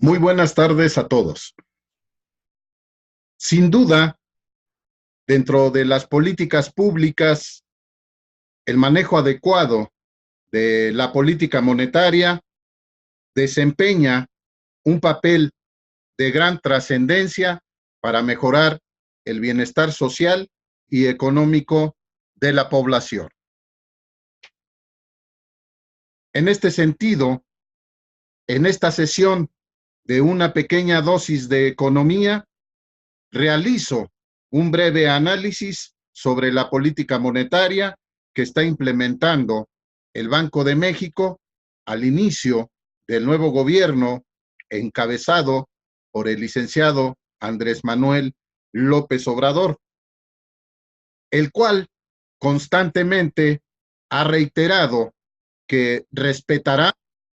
Muy buenas tardes a todos. Sin duda, dentro de las políticas públicas, el manejo adecuado de la política monetaria desempeña un papel de gran trascendencia para mejorar el bienestar social y económico de la población. En este sentido, en esta sesión de una pequeña dosis de economía, realizo un breve análisis sobre la política monetaria que está implementando el Banco de México al inicio del nuevo gobierno encabezado por el licenciado Andrés Manuel López Obrador, el cual constantemente ha reiterado que respetará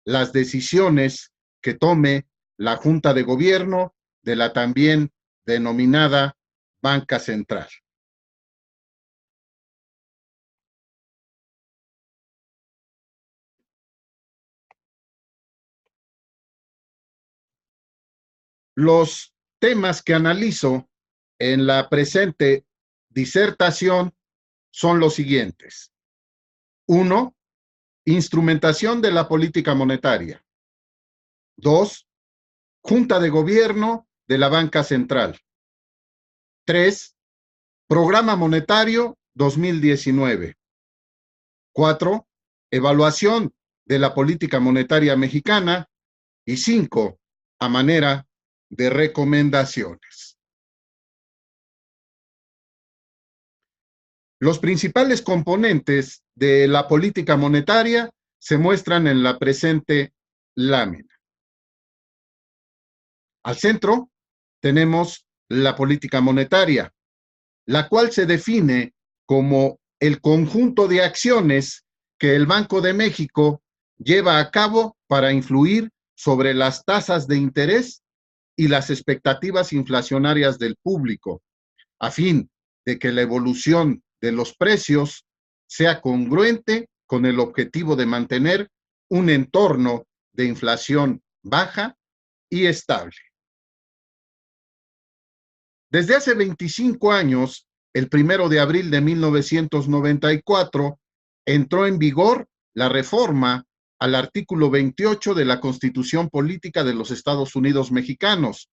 las decisiones que tome la Junta de Gobierno de la también denominada Banca Central. Los temas que analizo en la presente disertación son los siguientes. 1. Instrumentación de la política monetaria. 2. Junta de Gobierno de la Banca Central. 3. Programa Monetario 2019. 4. Evaluación de la política monetaria mexicana. Y 5. A manera de recomendaciones. Los principales componentes de la política monetaria se muestran en la presente lámina. Al centro tenemos la política monetaria, la cual se define como el conjunto de acciones que el Banco de México lleva a cabo para influir sobre las tasas de interés y las expectativas inflacionarias del público, a fin de que la evolución de los precios sea congruente con el objetivo de mantener un entorno de inflación baja y estable. Desde hace 25 años, el 1 de abril de 1994, entró en vigor la reforma al artículo 28 de la Constitución Política de los Estados Unidos Mexicanos,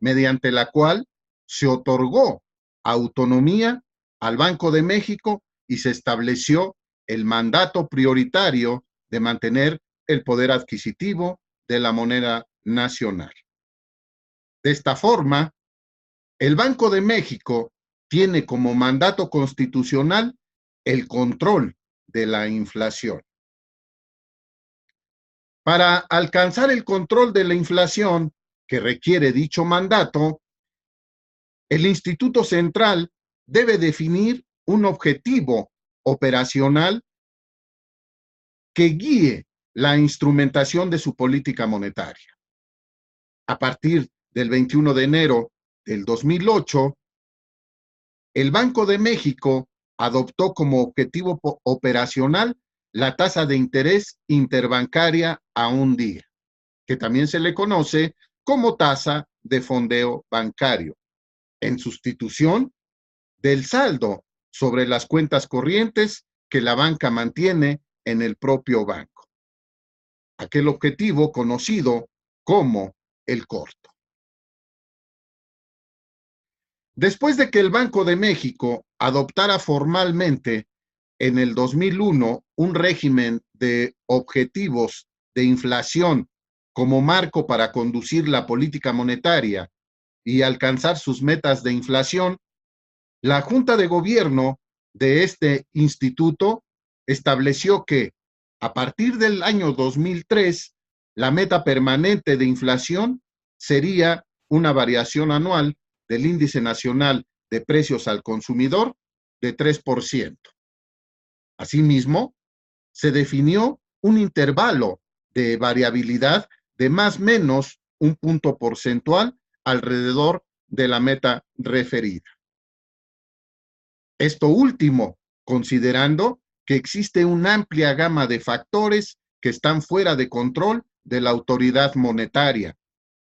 mediante la cual se otorgó autonomía al Banco de México y se estableció el mandato prioritario de mantener el poder adquisitivo de la moneda nacional. De esta forma, el Banco de México tiene como mandato constitucional el control de la inflación. Para alcanzar el control de la inflación que requiere dicho mandato, el Instituto Central debe definir un objetivo operacional que guíe la instrumentación de su política monetaria. A partir del 21 de enero del 2008, el Banco de México adoptó como objetivo operacional la tasa de interés interbancaria a un día, que también se le conoce como tasa de fondeo bancario, en sustitución del saldo sobre las cuentas corrientes que la banca mantiene en el propio banco. Aquel objetivo conocido como el corto. Después de que el Banco de México adoptara formalmente en el 2001 un régimen de objetivos de inflación como marco para conducir la política monetaria y alcanzar sus metas de inflación, la Junta de Gobierno de este instituto estableció que a partir del año 2003, la meta permanente de inflación sería una variación anual del índice nacional de precios al consumidor de 3%. Asimismo, se definió un intervalo de variabilidad de más o menos un punto porcentual alrededor de la meta referida. Esto último, considerando que existe una amplia gama de factores que están fuera de control de la autoridad monetaria,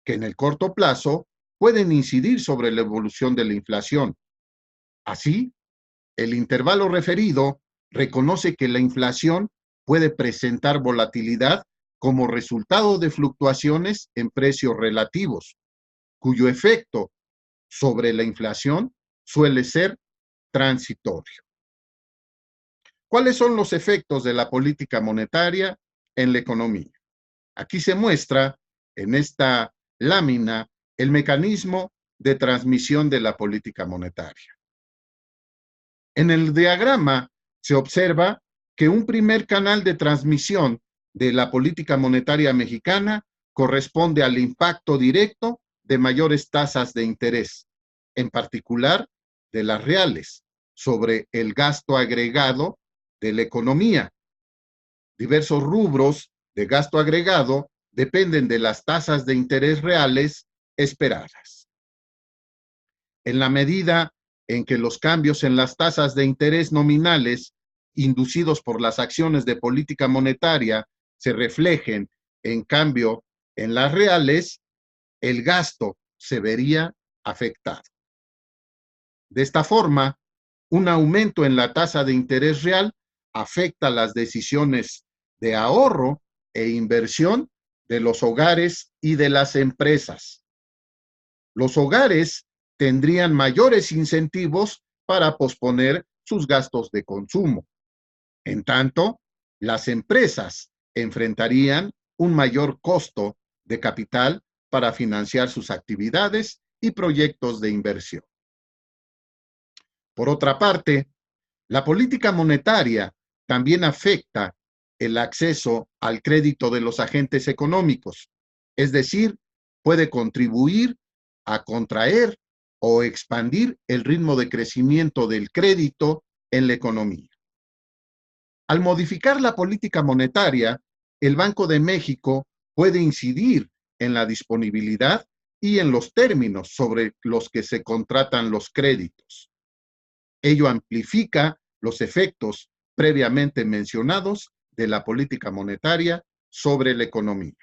que en el corto plazo pueden incidir sobre la evolución de la inflación. Así, el intervalo referido reconoce que la inflación puede presentar volatilidad como resultado de fluctuaciones en precios relativos, cuyo efecto sobre la inflación suele ser transitorio. ¿Cuáles son los efectos de la política monetaria en la economía? Aquí se muestra en esta lámina el mecanismo de transmisión de la política monetaria. En el diagrama se observa que un primer canal de transmisión de la política monetaria mexicana corresponde al impacto directo de mayores tasas de interés, en particular de las reales, sobre el gasto agregado de la economía. Diversos rubros de gasto agregado dependen de las tasas de interés reales esperadas. En la medida en que los cambios en las tasas de interés nominales inducidos por las acciones de política monetaria se reflejen en cambio en las reales, el gasto se vería afectado. De esta forma, un aumento en la tasa de interés real afecta las decisiones de ahorro e inversión de los hogares y de las empresas. Los hogares tendrían mayores incentivos para posponer sus gastos de consumo. En tanto, las empresas enfrentarían un mayor costo de capital para financiar sus actividades y proyectos de inversión. Por otra parte, la política monetaria también afecta el acceso al crédito de los agentes económicos, es decir, puede contribuir a contraer o expandir el ritmo de crecimiento del crédito en la economía. Al modificar la política monetaria, el Banco de México puede incidir en la disponibilidad y en los términos sobre los que se contratan los créditos. Ello amplifica los efectos previamente mencionados de la política monetaria sobre la economía.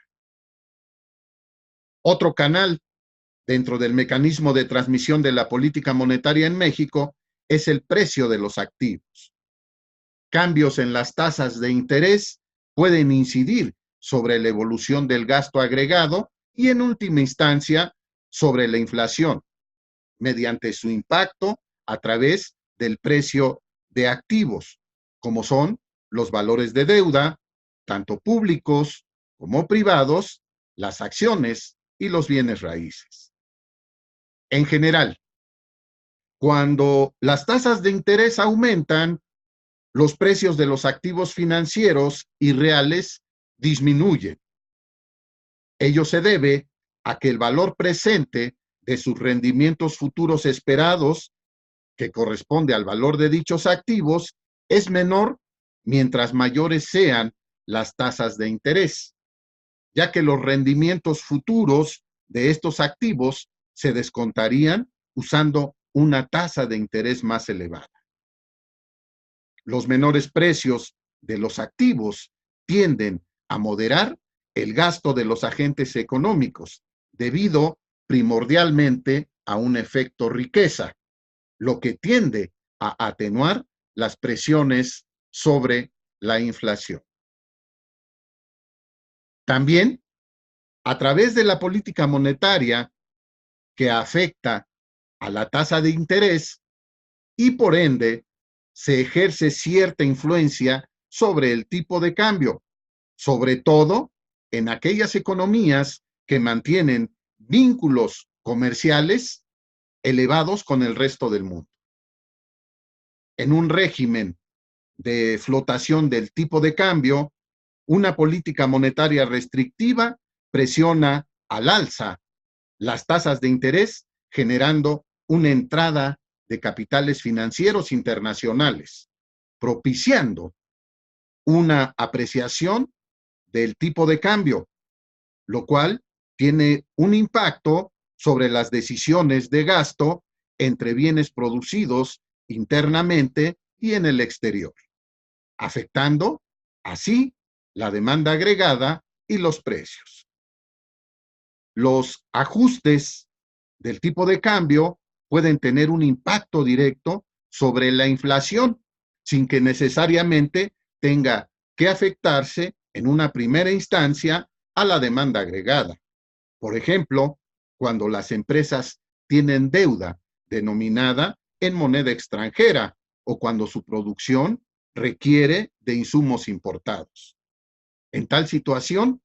Otro canal dentro del mecanismo de transmisión de la política monetaria en México es el precio de los activos. Cambios en las tasas de interés pueden incidir sobre la evolución del gasto agregado y, en última instancia, sobre la inflación, mediante su impacto a través del precio de activos, como son los valores de deuda, tanto públicos como privados, las acciones y los bienes raíces. En general, cuando las tasas de interés aumentan, los precios de los activos financieros y reales disminuyen. Ello se debe a que el valor presente de sus rendimientos futuros esperados, que corresponde al valor de dichos activos, es menor mientras mayores sean las tasas de interés, ya que los rendimientos futuros de estos activos se descontarían usando una tasa de interés más elevada. Los menores precios de los activos tienden a moderar el gasto de los agentes económicos, debido primordialmente a un efecto riqueza, lo que tiende a atenuar las presiones sobre la inflación. También, a través de la política monetaria que afecta a la tasa de interés y por ende se ejerce cierta influencia sobre el tipo de cambio, sobre todo en aquellas economías que mantienen vínculos comerciales elevados con el resto del mundo. En un régimen de flotación del tipo de cambio, una política monetaria restrictiva presiona al alza las tasas de interés, generando una entrada de capitales financieros internacionales, propiciando una apreciación del tipo de cambio, lo cual tiene un impacto sobre las decisiones de gasto entre bienes producidos internamente y en el exterior, afectando así la demanda agregada y los precios. los ajustes del tipo de cambio pueden tener un impacto directo sobre la inflación, sin que necesariamente tenga que afectarse en una primera instancia a la demanda agregada. Por ejemplo, cuando las empresas tienen deuda denominada en moneda extranjera o cuando su producción requiere de insumos importados. En tal situación,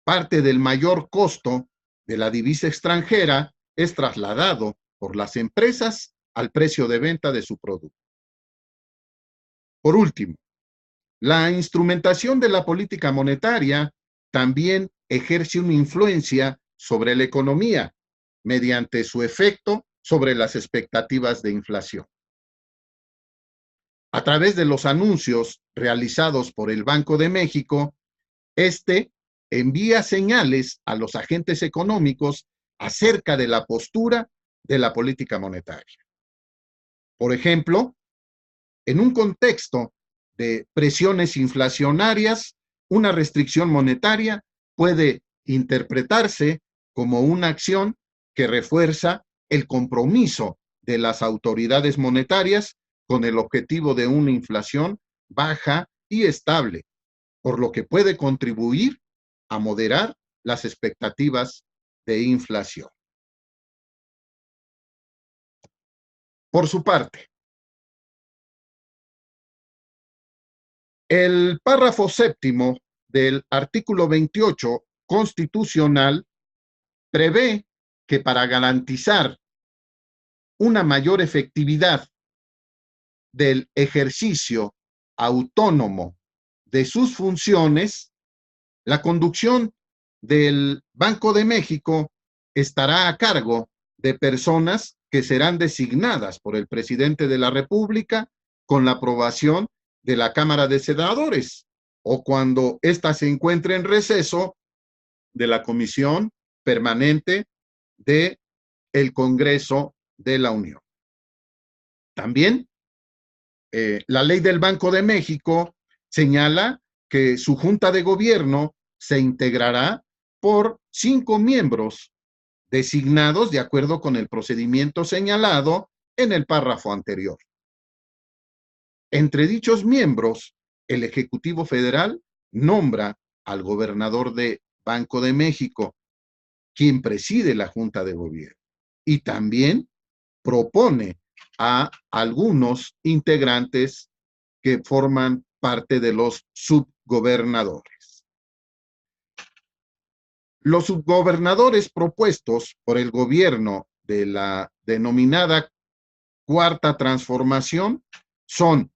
parte del mayor costo de la divisa extranjera es trasladado por las empresas al precio de venta de su producto. Por último, la instrumentación de la política monetaria también ejerce una influencia sobre la economía mediante su efecto sobre las expectativas de inflación. A través de los anuncios realizados por el Banco de México, este envía señales a los agentes económicos acerca de la postura de la política monetaria. Por ejemplo, en un contexto de presiones inflacionarias, una restricción monetaria puede interpretarse como una acción que refuerza el compromiso de las autoridades monetarias con el objetivo de una inflación baja y estable, por lo que puede contribuir a moderar las expectativas de inflación. Por su parte, el párrafo séptimo del artículo 28 constitucional prevé que para garantizar una mayor efectividad del ejercicio autónomo de sus funciones, la conducción del Banco de México estará a cargo de personas que serán designadas por el presidente de la República con la aprobación de la Cámara de Senadores o cuando ésta se encuentre en receso de la Comisión Permanente del Congreso de la Unión. También la ley del Banco de México señala que su junta de gobierno se integrará por 5 miembros designados de acuerdo con el procedimiento señalado en el párrafo anterior. Entre dichos miembros, el Ejecutivo Federal nombra al gobernador de Banco de México, quien preside la Junta de Gobierno, y también propone a algunos integrantes que forman parte de los subgobernadores. Los subgobernadores propuestos por el gobierno de la denominada Cuarta Transformación son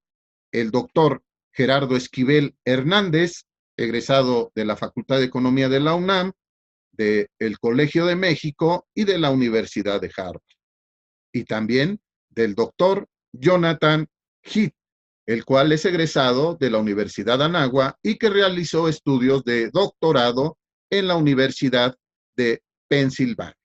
el doctor Gerardo Esquivel Hernández, egresado de la Facultad de Economía de la UNAM, del Colegio de México y de la Universidad de Harvard. Y también del doctor Jonathan Heath, el cual es egresado de la Universidad de Anáhuac y que realizó estudios de doctorado en la Universidad de Pensilvania.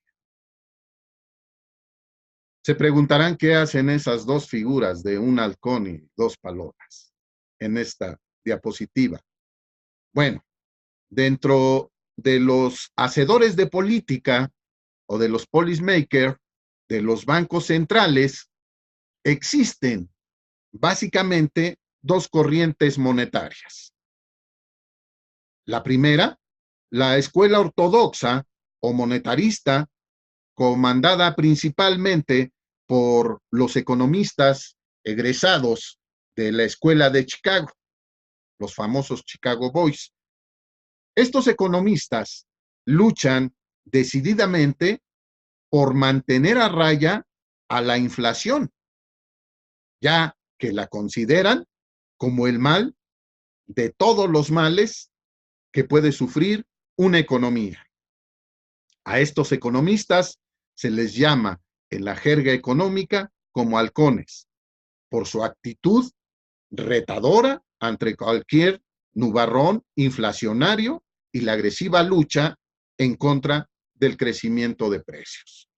Se preguntarán qué hacen esas dos figuras de un halcón y dos palomas en esta diapositiva. Bueno, dentro de los hacedores de política o de los policymakers de los bancos centrales, existen básicamente dos corrientes monetarias. La primera, la escuela ortodoxa o monetarista, comandada principalmente por los economistas egresados de la escuela de Chicago, los famosos Chicago Boys. Estos economistas luchan decididamente por mantener a raya a la inflación, ya que la consideran como el mal de todos los males que puede sufrir una economía. A estos economistas se les llama en la jerga económica como halcones, por su actitud retadora ante cualquier nubarrón inflacionario y la agresiva lucha en contra del crecimiento de precios.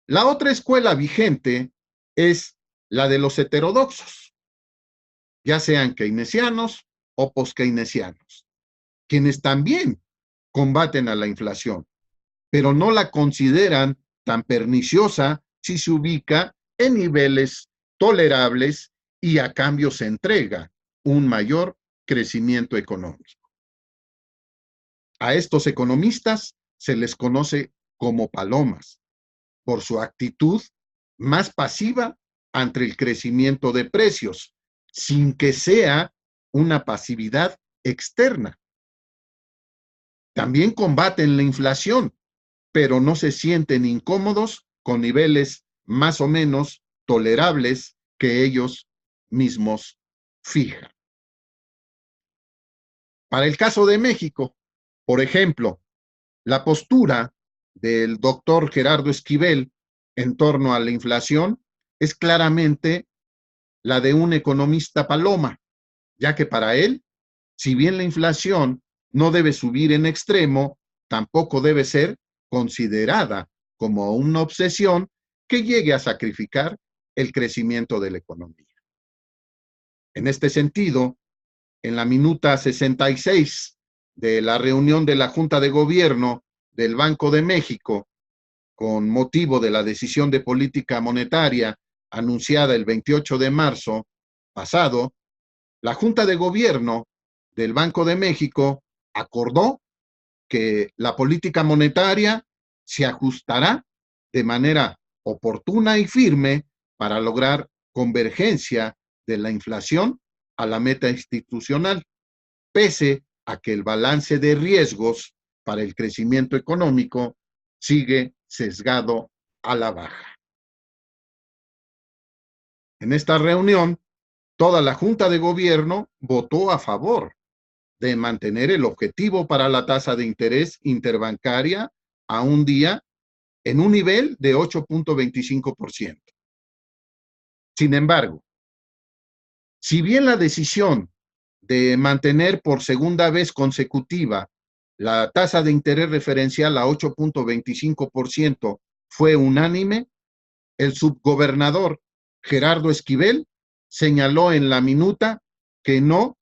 La otra escuela vigente es la de los heterodoxos, ya sean keynesianos o post-keynesianos, quienes también combaten a la inflación, pero no la consideran tan perniciosa si se ubica en niveles tolerables y a cambio se entrega un mayor crecimiento económico. A estos economistas se les conoce como palomas por su actitud más pasiva ante el crecimiento de precios, sin que sea una pasividad externa. También combaten la inflación, pero no se sienten incómodos con niveles más o menos tolerables que ellos mismos fijan. Para el caso de México, por ejemplo, la postura del doctor Gerardo Esquivel en torno a la inflación es claramente la de un economista paloma, ya que para él, si bien la inflación no debe subir en extremo, tampoco debe ser considerada como una obsesión que llegue a sacrificar el crecimiento de la economía. En este sentido, en la minuta 66 de la reunión de la Junta de Gobierno del Banco de México, con motivo de la decisión de política monetaria anunciada el 28 de marzo pasado, la Junta de Gobierno del Banco de México acordó que la política monetaria se ajustará de manera oportuna y firme para lograr convergencia de la inflación a la meta institucional, pese a que el balance de riesgos para el crecimiento económico sigue sesgado a la baja. En esta reunión, toda la Junta de Gobierno votó a favor de mantener el objetivo para la tasa de interés interbancaria a un día en un nivel de 8.25%. Sin embargo, si bien la decisión de mantener por segunda vez consecutiva la tasa de interés referencial a 8.25% fue unánime, el subgobernador Gerardo Esquivel señaló en la minuta que no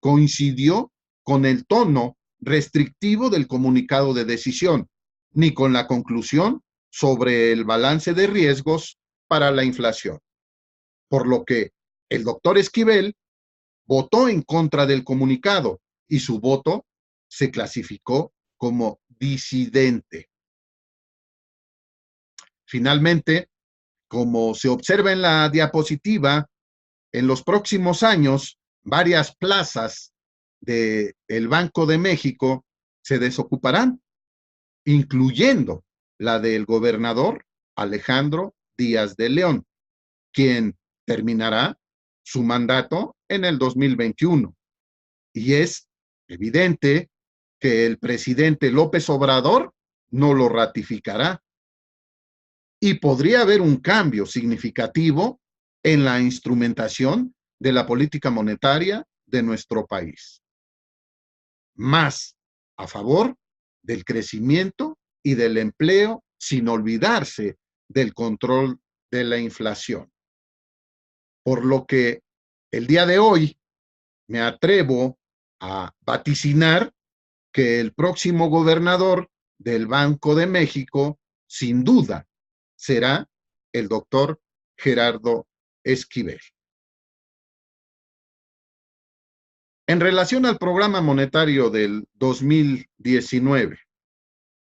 coincidió con el tono restrictivo del comunicado de decisión, ni con la conclusión sobre el balance de riesgos para la inflación. Por lo que el doctor Esquivel votó en contra del comunicado y su voto se clasificó como disidente. Finalmente, como se observa en la diapositiva, en los próximos años, varias plazas del Banco de México se desocuparán, incluyendo la del gobernador Alejandro Díaz de León, quien terminará su mandato en el 2021. Y es evidente que el presidente López Obrador no lo ratificará. Y podría haber un cambio significativo en la instrumentación de la política monetaria de nuestro país. Más a favor del crecimiento y del empleo, sin olvidarse del control de la inflación. Por lo que el día de hoy me atrevo a vaticinar que el próximo gobernador del Banco de México, sin duda, será el doctor Gerardo Esquivel. En relación al programa monetario del 2019,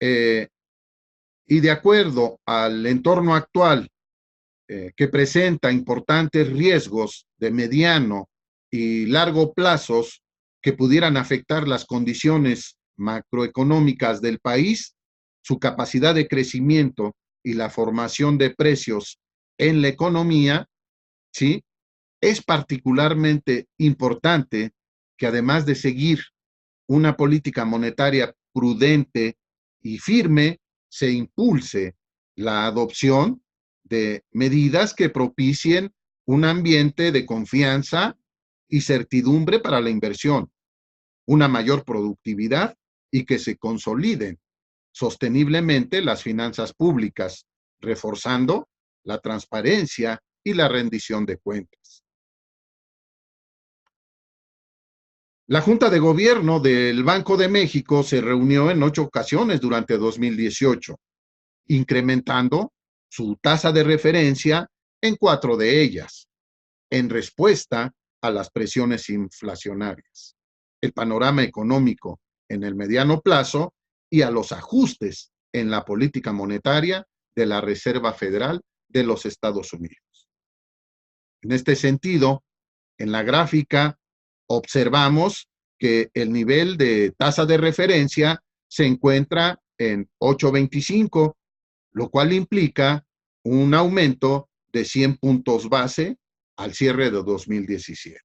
y de acuerdo al entorno actual que presenta importantes riesgos de mediano y largo plazos que pudieran afectar las condiciones macroeconómicas del país, su capacidad de crecimiento y la formación de precios en la economía, ¿sí? Es particularmente importante que además de seguir una política monetaria prudente y firme, se impulse la adopción de medidas que propicien un ambiente de confianza y certidumbre para la inversión, una mayor productividad y que se consoliden sosteniblemente las finanzas públicas, reforzando la transparencia y la rendición de cuentas. La Junta de Gobierno del Banco de México se reunió en 8 ocasiones durante 2018, incrementando su tasa de referencia en 4 de ellas, en respuesta a las presiones inflacionarias, el panorama económico en el mediano plazo y a los ajustes en la política monetaria de la Reserva Federal de los Estados Unidos. En este sentido, en la gráfica observamos que el nivel de tasa de referencia se encuentra en 8.25, lo cual implica un aumento de 100 puntos base al cierre de 2017.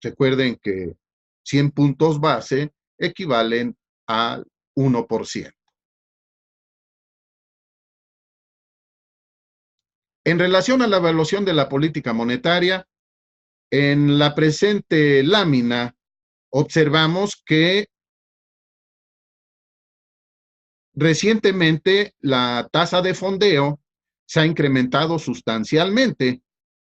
Recuerden que 100 puntos base equivalen al 1%. En relación a la evaluación de la política monetaria, en la presente lámina observamos que recientemente la tasa de fondeo se ha incrementado sustancialmente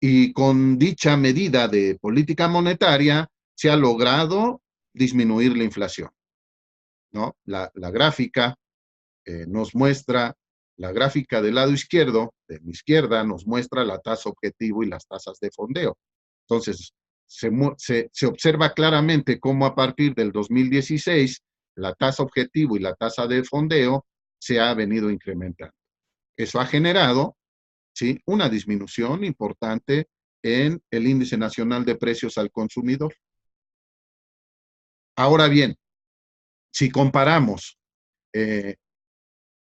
y con dicha medida de política monetaria se ha logrado disminuir la inflación, ¿no? La gráfica nos muestra, la gráfica del lado izquierdo, de mi izquierda, nos muestra la tasa objetivo y las tasas de fondeo. Entonces, se observa claramente cómo a partir del 2016 la tasa objetivo y la tasa de fondeo se ha venido incrementando. Eso ha generado, ¿sí?, una disminución importante en el índice nacional de precios al consumidor. Ahora bien, si comparamos eh,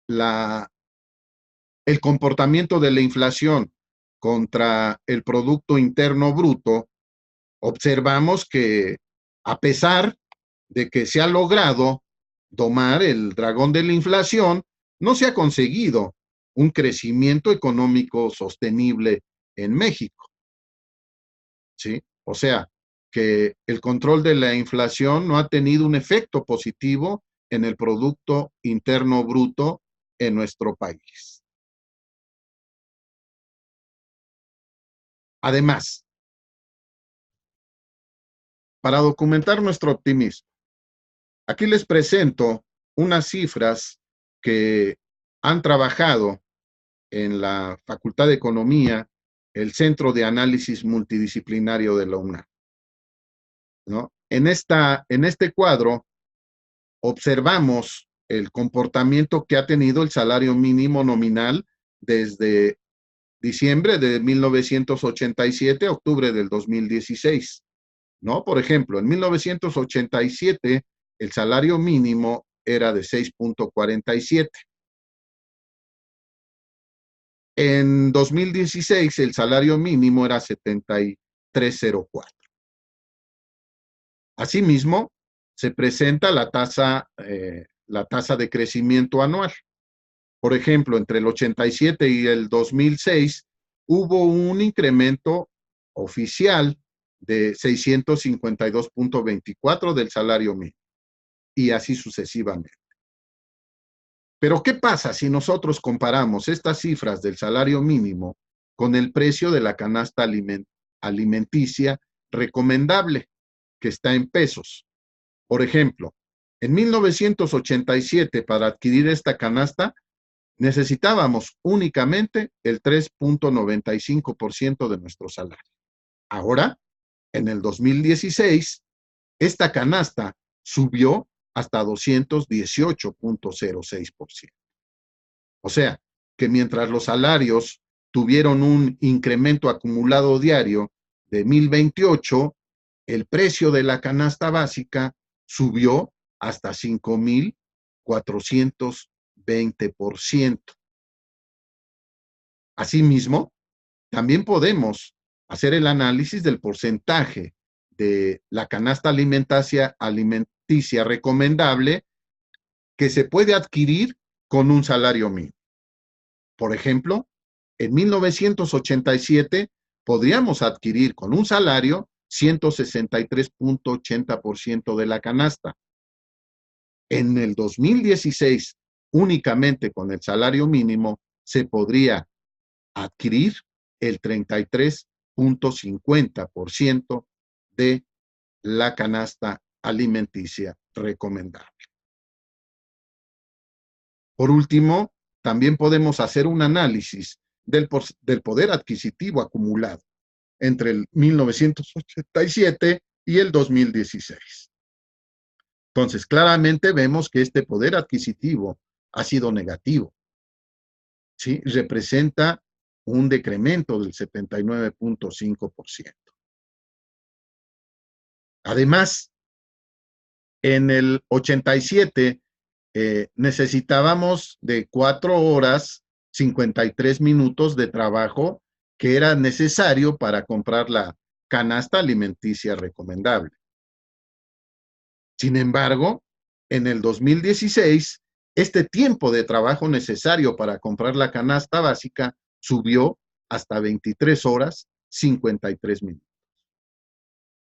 el comportamiento de la inflación contra el Producto Interno Bruto, observamos que a pesar de que se ha logrado domar el dragón de la inflación, no se ha conseguido un crecimiento económico sostenible en México, ¿sí? O sea, que el control de la inflación no ha tenido un efecto positivo en el Producto Interno Bruto en nuestro país. Además, para documentar nuestro optimismo, aquí les presento unas cifras que han trabajado en la Facultad de Economía, el Centro de Análisis Multidisciplinario de la UNAM, ¿no? En este cuadro observamos el comportamiento que ha tenido el salario mínimo nominal desde diciembre de 1987 a octubre del 2016, ¿no? Por ejemplo, en 1987 el salario mínimo era de 6.47. En 2016 el salario mínimo era 73.04. Asimismo, se presenta la tasa de crecimiento anual. Por ejemplo, entre el 87 y el 2006 hubo un incremento oficial de 652.24 del salario mínimo y así sucesivamente. Pero ¿qué pasa si nosotros comparamos estas cifras del salario mínimo con el precio de la canasta alimenticia recomendable, que está en pesos? Por ejemplo, en 1987 para adquirir esta canasta necesitábamos únicamente el 3.95% de nuestro salario. Ahora, en el 2016, esta canasta subió hasta 218.06%. O sea, que mientras los salarios tuvieron un incremento acumulado diario de 1,028, el precio de la canasta básica subió hasta 5,420%. Asimismo, también podemos hacer el análisis del porcentaje de la canasta alimenticia recomendable que se puede adquirir con un salario mínimo. Por ejemplo, en 1987 podríamos adquirir con un salario 163.80% de la canasta. En el 2016, únicamente con el salario mínimo, se podría adquirir el 33.50% de la canasta alimenticia recomendable. Por último, también podemos hacer un análisis del poder adquisitivo acumulado entre el 1987 y el 2016. Entonces, claramente vemos que este poder adquisitivo ha sido negativo. ¿Sí? Representa un decremento del 79.5%. Además, en el 87 necesitábamos de 4 horas 53 minutos de trabajo que era necesario para comprar la canasta alimenticia recomendable. Sin embargo, en el 2016, este tiempo de trabajo necesario para comprar la canasta básica subió hasta 23 horas 53 minutos.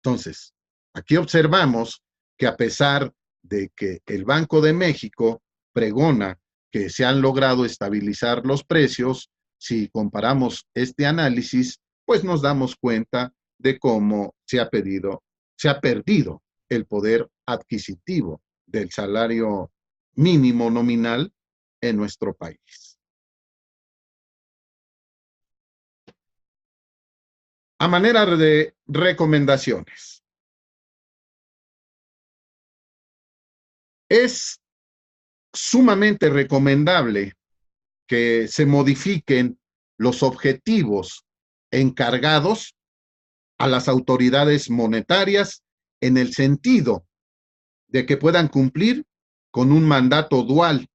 Entonces, aquí observamos que a pesar de que el Banco de México pregona que se han logrado estabilizar los precios, si comparamos este análisis, pues nos damos cuenta de cómo se ha perdido el poder adquisitivo del salario mínimo nominal en nuestro país. A manera de recomendaciones, es sumamente recomendable que se modifiquen los objetivos encargados a las autoridades monetarias en el sentido de que puedan cumplir con un mandato dual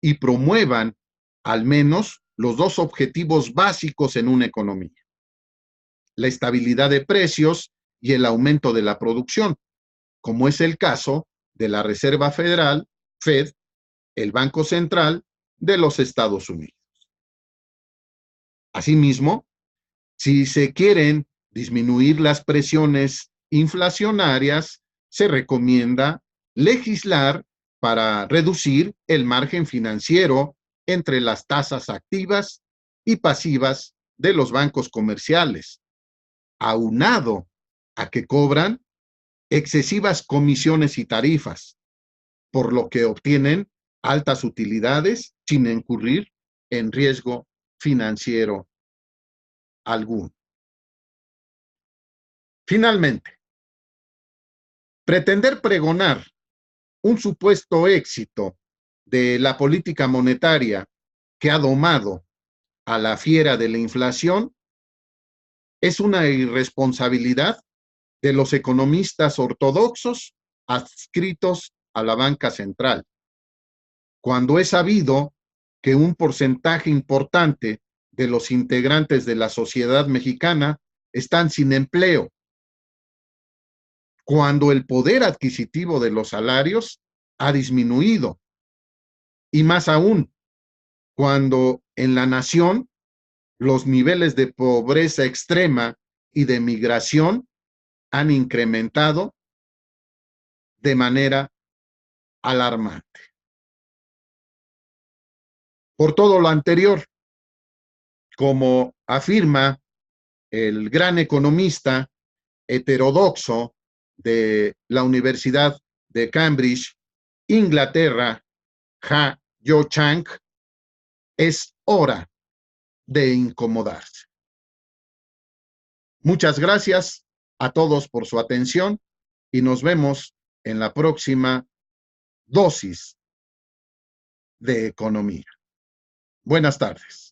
y promuevan al menos los dos objetivos básicos en una economía: la estabilidad de precios y el aumento de la producción, como es el caso de la Reserva Federal, Fed, el Banco Central de los Estados Unidos. Asimismo, si se quieren disminuir las presiones inflacionarias, se recomienda legislar para reducir el margen financiero entre las tasas activas y pasivas de los bancos comerciales, aunado a que cobran excesivas comisiones y tarifas, por lo que obtienen altas utilidades sin incurrir en riesgo financiero alguno. Finalmente, pretender pregonar un supuesto éxito de la política monetaria que ha domado a la fiera de la inflación es una irresponsabilidad de los economistas ortodoxos adscritos a la banca central, cuando es sabido que un porcentaje importante de los integrantes de la sociedad mexicana están sin empleo, cuando el poder adquisitivo de los salarios ha disminuido, y más aún, cuando en la nación los niveles de pobreza extrema y de migración han incrementado de manera alarmante. Por todo lo anterior, como afirma el gran economista heterodoxo de la Universidad de Cambridge, Inglaterra, Ha-Yo Chang, es hora de incomodarse. Muchas gracias a todos por su atención y nos vemos en la próxima dosis de economía. Buenas tardes.